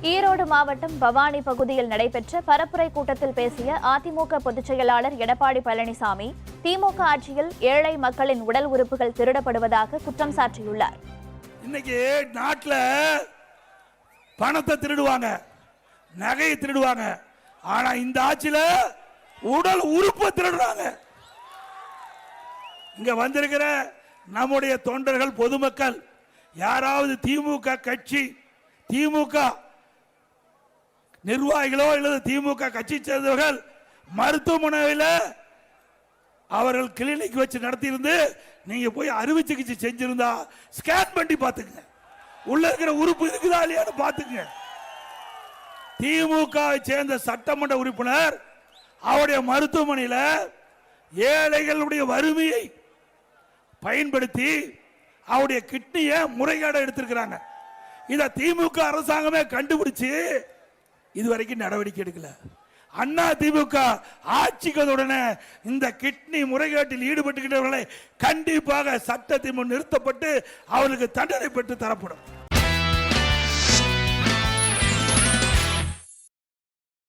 ஈரோடு மாவட்டம் பவானி பகுதியில் நடைபெற்ற பரப்புரை கூட்டத்தில் பேசிய அதிமுக பொதுச் செயலாளர் எடப்பாடி பழனிசாமி, திமுக ஆட்சியில் ஏழை மக்களின் உடல் உறுப்புகள் திருடப்படுவதாக குற்றம் சாட்டியுள்ளார். இன்னைக்கு நாட்டில் பணத்தை திருடுவாங்க, நகையை திருடுவாங்க, ஆனா இந்த ஆட்சியில் உடல் உறுப்பை திருடுறாங்க. இங்க வந்திருக்கிற நம்முடைய தொண்டர்கள், பொதுமக்கள் யாராவது திமுக கட்சி, திமுக நிர்வாகிகளோ அல்லது திமுக கட்சி சேர்ந்தவர்கள் மருத்துவமனையில் அவர்கள் கிளினிக் வச்சு நடத்தியிருந்து நீங்க போய் அறுவை சிகிச்சை செஞ்சிருந்தா ஸ்கேன் பண்ணி பாத்துங்க, உள்ள இருக்கிற உறுப்பு இருக்குதா இல்லையான்னு பாத்துங்க. திமுக சேர்ந்த சட்டமன்ற உறுப்பினர் அவருடைய மருத்துவமனையில் ஏழைகளுடைய வறுமையை பயன்படுத்தி அவருடைய கிட்னியை முறைகேட எடுத்திருக்கிறாங்க. இத திமுக அரசாங்கமே கண்டுபிடிச்சு இதுவரைக்கும் நடவடிக்கை எடுக்கல. அண்ணா திமுக ஆட்சிக்கு உடனே இந்த கிட்னி முறைகேட்டில் ஈடுபட்டுகின்றவர்களை கண்டிப்பாக சட்டத்தின் முன் நிறுத்தப்பட்டு அவர்களுக்கு தண்டனை பெற்று தரப்படும்.